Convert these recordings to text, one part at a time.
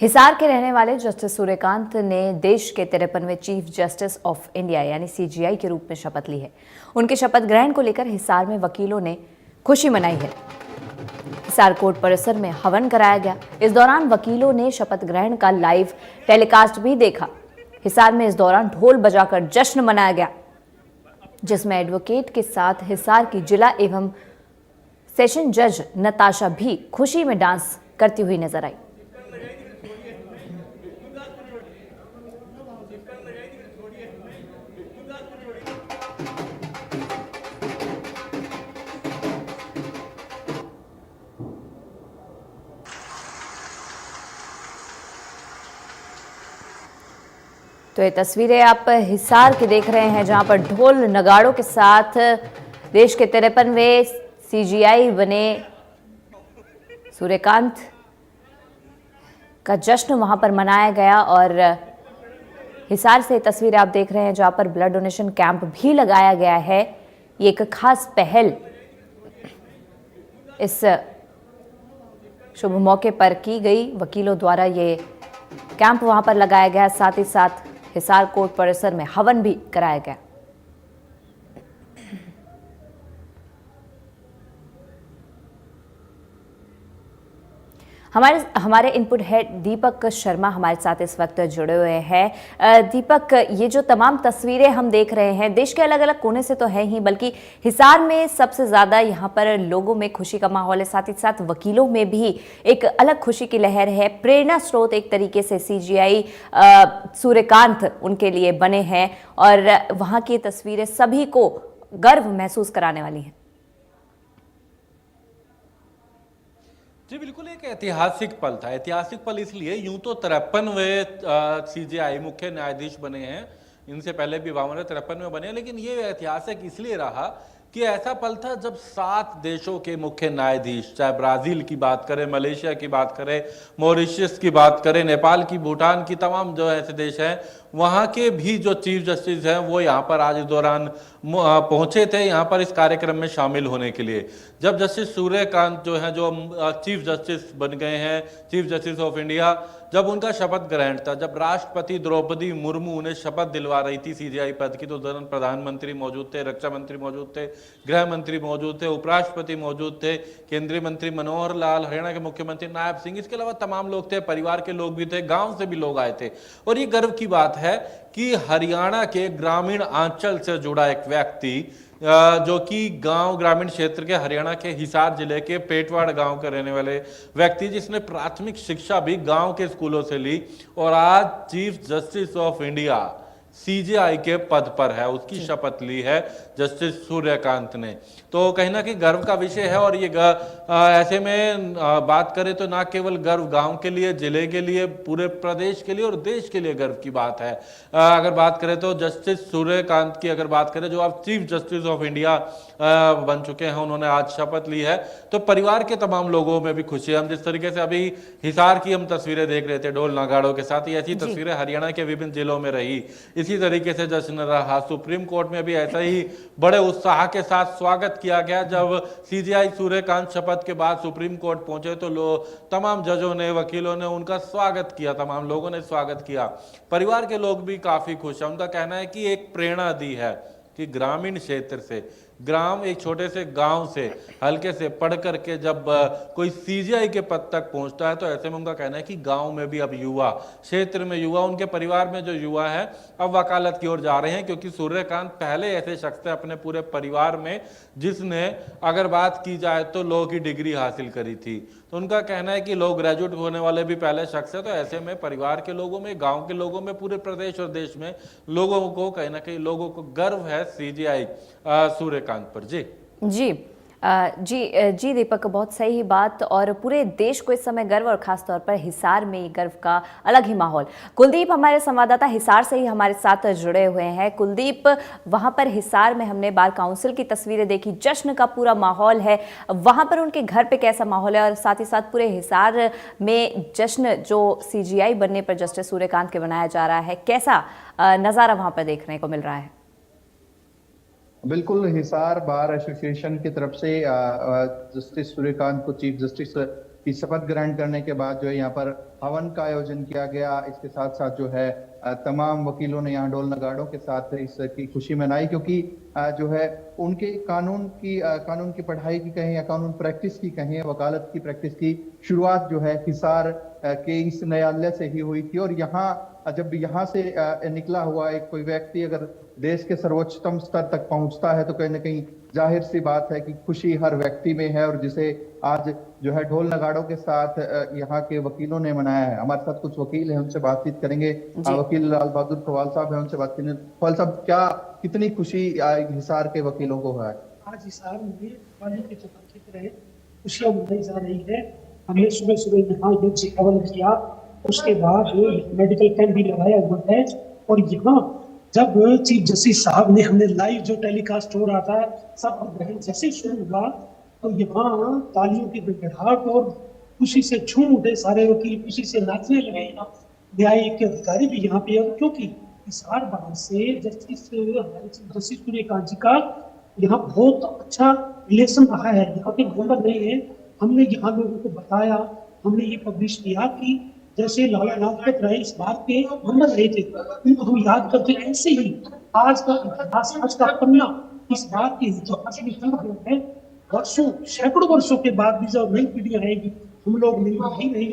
हिसार के रहने वाले जस्टिस सूर्यकांत ने देश के 53वें चीफ जस्टिस ऑफ इंडिया यानी सीजीआई के रूप में शपथ ली है। उनके शपथ ग्रहण को लेकर हिसार में वकीलों ने खुशी मनाई है। हिसार कोर्ट परिसर में हवन कराया गया। इस दौरान वकीलों ने शपथ ग्रहण का लाइव टेलीकास्ट भी देखा। हिसार में इस दौरान ढोल बजाकर जश्न मनाया गया, जिसमें एडवोकेट के साथ हिसार की जिला एवं सेशन जज नताशा भी खुशी में डांस करती हुई नजर आई। तो ये तस्वीरें आप हिसार की देख रहे हैं, जहां पर ढोल नगाड़ों के साथ देश के 53वें सीजीआई बने सूर्यकांत का जश्न वहां पर मनाया गया। और हिसार से तस्वीरें आप देख रहे हैं, जहां पर ब्लड डोनेशन कैंप भी लगाया गया है। ये एक खास पहल इस शुभ मौके पर की गई। वकीलों द्वारा ये कैंप वहां पर लगाया गया, साथ ही साथ हिसार कोर्ट परिसर में हवन भी कराया गया। हमारे इनपुट हेड दीपक शर्मा हमारे साथ इस वक्त जुड़े हुए हैं। दीपक, ये जो तमाम तस्वीरें हम देख रहे हैं देश के अलग अलग कोने से तो है ही, बल्कि हिसार में सबसे ज्यादा यहाँ पर लोगों में खुशी का माहौल है, साथ ही साथ वकीलों में भी एक अलग खुशी की लहर है। प्रेरणा स्रोत एक तरीके से सीजीआई सूर्यकांत उनके लिए बने हैं और वहां की तस्वीरें सभी को गर्व महसूस कराने वाली हैं। जी बिल्कुल, एक ऐतिहासिक पल था। ऐतिहासिक पल इसलिए, यूं तो 53वें सीजेआई मुख्य न्यायाधीश बने हैं, इनसे पहले भी 53वें बने हैं, लेकिन ये ऐतिहासिक इसलिए रहा कि ऐसा पल था जब 7 देशों के मुख्य न्यायाधीश, चाहे ब्राजील की बात करें, मलेशिया की बात करें, मॉरिशस की बात करें, नेपाल की, भूटान की, तमाम जो ऐसे देश हैं वहाँ के भी जो चीफ जस्टिस हैं वो यहाँ पर आज इस दौरान पहुंचे थे, यहाँ पर इस कार्यक्रम में शामिल होने के लिए। जब जस्टिस सूर्यकांत जो है, जो चीफ जस्टिस बन गए हैं, चीफ जस्टिस ऑफ इंडिया, जब उनका शपथ ग्रहण था, जब राष्ट्रपति द्रौपदी मुर्मू उन्हें शपथ दिलवा रही थी सीजीआई पद की, तो उस प्रधानमंत्री मौजूद थे, रक्षा मंत्री मौजूद थे, गृह मंत्री मौजूद थे, उपराष्ट्रपति मौजूद थे, केंद्रीय मंत्री मनोहर लाल, हरियाणा के मुख्यमंत्री नायब सिंह, इसके अलावा तमाम लोग थे, परिवार के लोग भी थे, गांव से भी लोग आए थे। और ये गर्व की बात है कि हरियाणा के ग्रामीण अंचल से जुड़ा एक व्यक्ति, जो कि गांव ग्रामीण क्षेत्र के हरियाणा के हिसार जिले के पेटवाड़ गांव के रहने वाले व्यक्ति, जिसने प्राथमिक शिक्षा भी गांव के स्कूलों से ली और आज chief justice of India CJI के पद पर है, उसकी शपथ ली है जस्टिस सूर्यकांत ने। तो कहीं ना कहीं गर्व का विषय है। और ये ऐसे में बात करें तो ना केवल गर्व गांव के लिए, जिले के लिए, पूरे प्रदेश के लिए और देश के लिए गर्व की बात है। अगर बात करें तो जस्टिस सूर्यकांत की अगर बात करें, जो अब चीफ जस्टिस ऑफ इंडिया बन चुके हैं, उन्होंने आज शपथ ली है, तो परिवार के तमाम लोगों में भी खुशी है। हम जिस तरीके से अभी हिसार की हम तस्वीरें देख रहे थे ढोल नगाड़ों के साथ, ही ऐसी तस्वीरें हरियाणा के विभिन्न जिलों में रही, इसी तरीके से जश्न रहा। सुप्रीम कोर्ट में भी ऐसा ही बड़े उत्साह के साथ स्वागत किया गया। जब सीजीआई सूर्यकांत शपथ के बाद सुप्रीम कोर्ट पहुंचे तो तमाम जजों ने, वकीलों ने उनका स्वागत किया, तमाम लोगों ने स्वागत किया। परिवार के लोग भी काफी खुश हैं। उनका कहना है कि एक प्रेरणा दी है कि ग्रामीण क्षेत्र से, ग्राम, एक छोटे से गांव से, हल्के से पढ़ करके जब कोई सीजीआई के पद तक पहुंचता है, तो ऐसे में उनका कहना है कि गांव में भी अब युवा, क्षेत्र में युवा, उनके परिवार में जो युवा है अब वकालत की ओर जा रहे हैं। क्योंकि सूर्यकांत पहले ऐसे शख्स थे अपने पूरे परिवार में जिसने, अगर बात की जाए तो, लॉ की डिग्री हासिल करी थी। तो उनका कहना है कि लॉ ग्रेजुएट होने वाले भी पहले शख्स है। तो ऐसे में परिवार के लोगों में, गांव के लोगों में, पूरे प्रदेश और देश में लोगों को कहीं ना कहीं लोगों को गर्व है सीजीआई सूर्यकांत पर। जी जी जी दीपक, बहुत सही बात। और पूरे देश को इस समय गर्व, और खासतौर पर हिसार में गर्व का अलग ही माहौल। कुलदीप हमारे संवाददाता हिसार से ही हमारे साथ जुड़े हुए हैं। कुलदीप, वहां पर हिसार में हमने बार काउंसिल की तस्वीरें देखी, जश्न का पूरा माहौल है। वहां पर उनके घर पे कैसा माहौल है, और साथ ही साथ पूरे हिसार में जश्न जो सीजीआई बनने पर जस्टिस सूर्यकांत के बनाया जा रहा है, कैसा नजारा वहां पर देखने को मिल रहा है? बिल्कुल, हिसार बार एसोसिएशन की तरफ से जस्टिस सूर्यकांत को चीफ जस्टिस कि शपथ ग्रहण करने के बाद जो है यहाँ पर हवन का आयोजन किया गया। इसके साथ साथ जो है तमाम वकीलों ने यहाँ ढोल नगाड़ों के साथ इसकी खुशी मनाई, क्योंकि जो है उनके कानून की पढ़ाई की कहें या कानून प्रैक्टिस की कहें, वकालत की प्रैक्टिस की शुरुआत जो है हिसार के इस न्यायालय से ही हुई थी। और जब यहाँ से निकला हुआ एक कोई व्यक्ति अगर देश के सर्वोच्चतम स्तर तक पहुंचता है तो कहीं ना कहीं जाहिर सी बात है कि खुशी हर व्यक्ति में है, और जिसे आज जो है ढोल नगाड़ों के साथ यहाँ के वकीलों ने मनाया है। हमारे साथ कुछ वकील हैं, उनसे बातचीत करेंगे। वकील लाल बहादुर फवाल साहब हैं, उनसे बात करेंगे। फवाल साहब, कितनी खुशी हिसार के वकीलों को है? आज हिसार में वाली के शपथ की तरह खुशियां मनाई जा रही है। हमने सुबह सुबह यहाँ युद्ध हवन किया, उसके बाद मेडिकल कैंप भी लगाया हुआ है। और यहाँ जब चीफ जस्टिस साहब ने हमने लाइव जो टेलीकास्ट हो रहा था सब ग्रहण जैसे शुरू हुआ तो यहाँ तालियों की गड़गड़ाहट और खुशी से झूम उठे सारे वकील, खुशी से नाचने लगे। न्यायिक के अधिकारी भी यहाँ पे, क्योंकि हिसार बार से जस्टिस सूर्यकांत जी का यहाँ बहुत अच्छा रिलेशन रहा है। यहाँ पे नंबर नहीं है, हमने यहाँ लोगों को बताया, हमने ये पब्लिश किया कि जैसे लाला लाजपत राय इस बात के नंबर रहे थे उनको हम याद करते, ऐसे ही आज का इतिहास, आज का पन्ना इस बात के इतिहास में जुड़ गया है। वर्षों सैकड़ों वर्षों के बाद भी जब नई पीढ़ियां आएगी हम लोग नहीं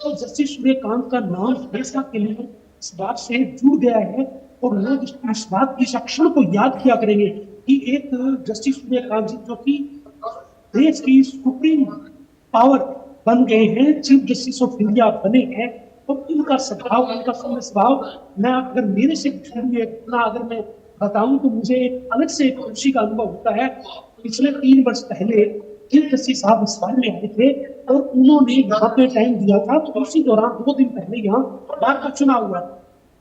तो जस्टिस सूर्यकांत का नाम हमेशा के लिए इस बात से जुड़ गया है। और लोग इस बात इस अक्षर को याद किया करेंगे कि एक जस्टिस सूर्यकांत जी जो कि देश की सुप्रीम पावर बन गए हैं, चीफ जस्टिस ऑफ इंडिया बने हैं। तो उनका स्वभाव, उनका स्वभाव, मैं अगर मेरे से इतना अगर मैं बताऊं तो मुझे एक अलग से खुशी का अनुभव होता है। पिछले 3 वर्ष पहले चीफ जस्टिस साहब इस बार में आए थे और उन्होंने यहाँ पे टाइम दिया था, तो उसी दौरान 2 दिन पहले यहाँ बार का चुनाव हुआ।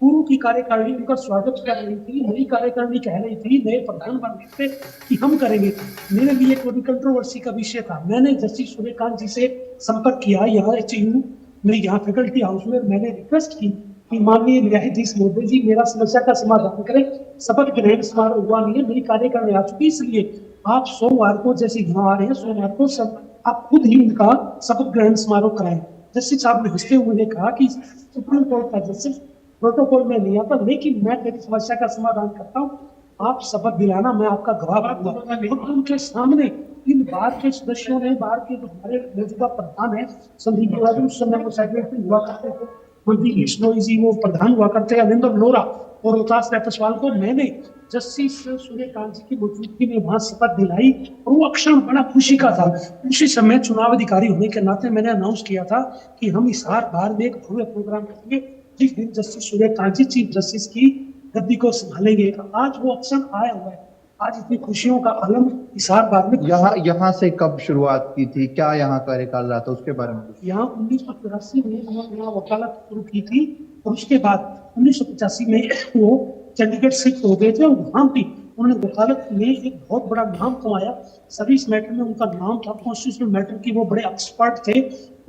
पूर्व की कार्यकारिणी उनका स्वागत कर रही थी, नई कार्यकारिणी कह रही थी, नए प्रधान बन रहे थे कि हम करेंगे। मेरे लिए कोई कंट्रोवर्सी का विषय था। मैंने जस्टिस सूर्यकांत जी से संपर्क किया यहाँ HU में, यहाँ फैकल्टी हाउस में। मैंने रिक्वेस्ट की कि माननीय न्यायाधीश महोदय जी मेरा समस्या का समाधान करें। शपथ ग्रहण समारोह हुआ नहीं है, मेरी कार्यकारिणी आ चुकी, इसलिए आप सोमवार को जैसे यहाँ आ रहे हैं सोमवार को सब आप खुद ही उनका शपथ ग्रहण समारोह कराएं। जस्टिस साहब ने हंसते हुए कहा कि सुप्रीम कोर्ट का जस्टिस प्रोटोकॉल में नहीं आता, लेकिन मैं तेरी समस्या का समाधान करता हूँ, आप शपथ दिलाना, मैं आपका गवाह बनूंगा। उनके सामने इन बार के सदस्यों ने, बार के जो हमारे मौजूदा प्रधान है संदीप तिवारी, उस समय वो सेक्रेटरी हुआ करते थे, मनदीप बिश्नोई जी वो प्रधान हुआ करते, अनिंदर लोरा और रोहतास रैपसवाल को मैंने जस्टिस सूर्यकांत जी की मौजूदगी में वहां शपथ दिलाई। और वो अक्षर बड़ा खुशी का था। उसी समय चुनाव अधिकारी होने के नाते मैंने अनाउंस किया था कि हम इस बार में एक भव्य प्रोग्राम करेंगे जिस दिन जस्टिस सूर्यकांत जी चीफ जस्टिस की गद्दी को संभालेंगे। आज वो अवसर आया हुआ है, आज इतनी खुशियों का आलम हिसार बार में। यहाँ से कब शुरुआत की थी, क्या यहाँ कार्यकाल रहा था, उसके बारे में? यहाँ 1984 में उन्होंने यहाँ वकालत शुरू की थी और उसके बाद 1985 में वो चंडीगढ़ शिफ्ट हो गए थे और वहां भी उन्होंने वकालत में एक बहुत बड़ा नाम कमाया। सर्विस मैटर में उनका नाम था, कॉन्स्टिट्यूशनल मैटर की वो बड़े एक्सपर्ट थे।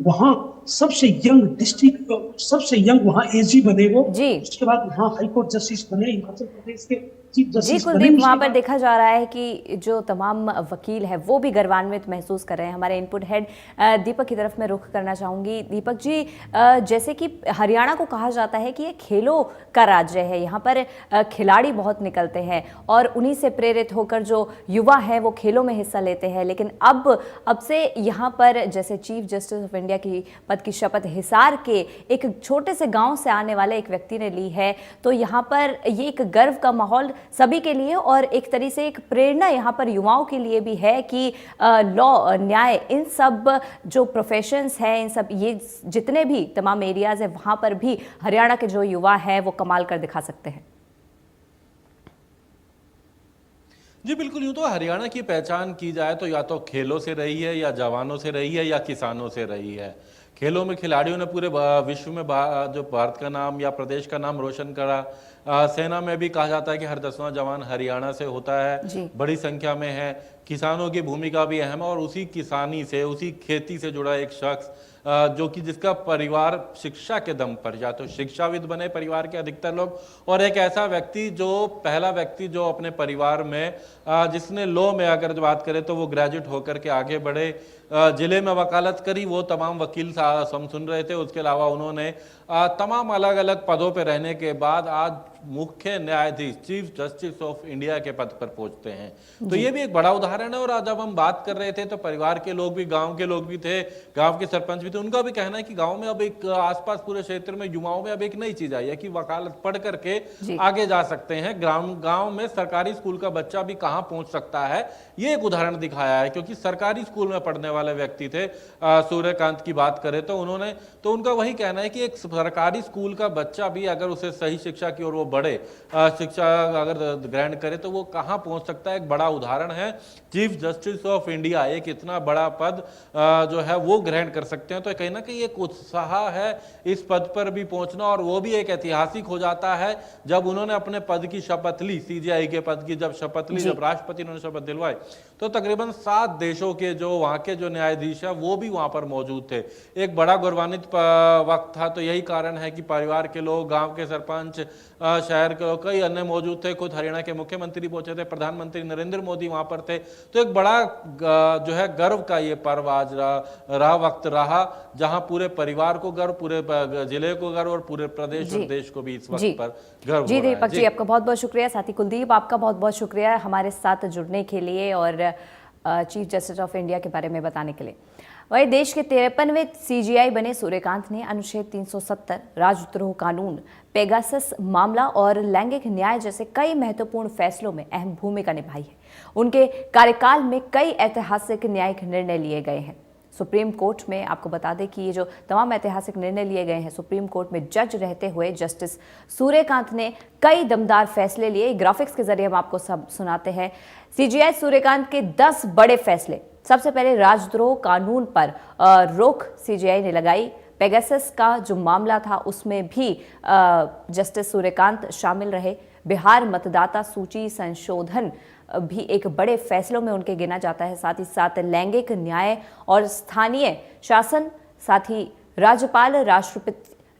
वहाँ सबसे यंग डिस्ट्रिक्ट, सबसे यंग वहाँ AG बने वो। उसके बाद वहाँ हाईकोर्ट जस्टिस बने, हिमाचल प्रदेश के चीफ जस्टिस बने। कुलदीप, वहाँ पर देखा जा रहा है कि जो तमाम वकील है वो भी गर्वान्वित महसूस कर रहे हैं। हमारे इनपुट हेड दीपक की तरफ मैं रुख करना चाहूँगी। दीपक जी, जैसे कि हरियाणा को कहा जाता है कि ये खेलों का राज्य है, यहाँ पर खिलाड़ी बहुत निकलते हैं और उन्हीं से प्रेरित होकर जो युवा है वो खेलों में हिस्सा लेते हैं। लेकिन अब से यहाँ पर जैसे चीफ जस्टिस ऑफ इंडिया की पद की शपथ हिसार के एक छोटे से गांव से आने वाले एक व्यक्ति ने ली है, तो यहाँ पर ये एक गर्व का माहौल सभी के लिए और एक तरह से एक प्रेरणा यहाँ पर युवाओं के लिए भी है कि लॉ, न्याय, इन सब जो प्रोफेशंस हैं, इन सब ये जितने भी तमाम एरियाज है वहाँ पर भी हरियाणा के जो युवा है वो कमाल कर दिखा सकते हैं। जी बिल्कुल, यूं तो हरियाणा की पहचान की जाए तो या तो खेलों से रही है, या जवानों से रही है, या किसानों से रही है। खेलों में खिलाड़ियों ने पूरे विश्व में जो भारत का नाम या प्रदेश का नाम रोशन करा। सेना में भी कहा जाता है कि हर 10वां जवान हरियाणा से होता है, बड़ी संख्या में है। किसानों की भूमिका भी अहम है और उसी किसानी से, उसी खेती से जुड़ा एक शख्स जो कि जिसका परिवार शिक्षा के दम पर, या तो शिक्षाविद बने परिवार के अधिकतर लोग, और एक ऐसा व्यक्ति जो पहला व्यक्ति जो अपने परिवार में जिसने लॉ में अगर बात करें तो वो ग्रेजुएट होकर के आगे बढ़े। जिले में वकालत करी वो तमाम वकील हम सुन रहे थे। उसके अलावा उन्होंने तमाम अलग अलग पदों पर रहने के बाद आज मुख्य न्यायाधीश चीफ जस्टिस ऑफ इंडिया के पद पर पहुंचते हैं। तो ये भी एक बड़ा उदाहरण है। और आज जब हम बात कर रहे थे तो परिवार के लोग भी, गांव के लोग भी थे, गांव के सरपंच भी थे, उनका भी कहना है कि गांव में अब एक आसपास पूरे क्षेत्र में युवाओं में अब एक नई चीज आई है कि वकालत पढ़ करके आगे जा सकते हैं। गांव में सरकारी स्कूल का बच्चा भी कहां पहुंच सकता है, ये एक उदाहरण दिखाया है। क्योंकि सरकारी स्कूल में पढ़ने वाले व्यक्ति थे, सूर्यकांत की बात करें तो उनका वही कहना है कि एक सरकारी स्कूल का बच्चा भी अगर उसे सही शिक्षा की ओर वो बढ़े, शिक्षा अगर ग्रहण करे तो वो कहां पहुंच सकता है। एक बड़ा उदाहरण है। चीफ जस्टिस ऑफ इंडिया एक इतना बड़ा पद जो है वो ग्रहण कर सकते हैं। तो कहीं ना कहीं एक उत्साह है इस पद पर भी पहुंचना। और वो भी एक ऐतिहासिक हो जाता है जब उन्होंने अपने पद की शपथ ली, सीजेआई के पद की जब शपथ ली, जब राष्ट्रपति ने शपथ दिलवाई तो तकरीबन 7 देशों के जो वहां के जो न्यायाधीश है वो भी वहां पर मौजूद थे। एक बड़ा गौरवान्वित वक्त था। तो यही कारण है कि परिवार के लोग, गांव के सरपंच, शहर के लोग, कई अन्य मौजूद थे। खुद हरियाणा के मुख्यमंत्री पहुंचे थे, प्रधानमंत्री नरेंद्र मोदी वहां पर थे। तो एक बड़ा जो है गर्व का ये पर्व आज वक्त रहा, जहां पूरे परिवार को गर्व, पूरे जिले को गर्व और पूरे प्रदेश और देश को भी इस वक्त पर गर्व। जी दीपक जी, आपका बहुत बहुत शुक्रिया। साथी कुलदीप, आपका बहुत बहुत शुक्रिया हमारे साथ जुड़ने के लिए और चीफ जस्टिस ऑफ इंडिया के बारे में बताने के लिए। वही देश के 53वें सीजीआई बने सूर्यकांत ने अनुच्छेद 370, राजद्रोह कानून, पेगासस मामला और लैंगिक न्याय जैसे कई महत्वपूर्ण फैसलों में अहम भूमिका निभाई है। उनके कार्यकाल में कई ऐतिहासिक न्यायिक निर्णय लिए गए हैं। सुप्रीम कोर्ट में आपको बता दें कि ये जो तमाम ऐतिहासिक निर्णय लिए गए हैं, सुप्रीम कोर्ट में जज रहते हुए जस्टिस सूर्यकांत ने कई दमदार फैसले लिए। ग्राफिक्स के जरिए हम आपको सब सुनाते हैं सीजीआई सूर्यकांत के 10 बड़े फैसले। सबसे पहले राजद्रोह कानून पर रोक सीजीआई ने लगाई। पेगासस का जो मामला था उसमें भी जस्टिस सूर्यकांत शामिल रहे। बिहार मतदाता सूची संशोधन भी एक बड़े फैसलों में उनके गिना जाता है। साथ ही साथ लैंगिक न्याय और स्थानीय शासन, साथ ही राज्यपाल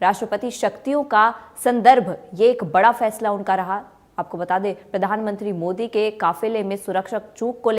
राष्ट्रपति शक्तियों का संदर्भ, ये एक बड़ा फैसला उनका रहा। आपको बता दें प्रधानमंत्री मोदी के काफिले में सुरक्षा चूक को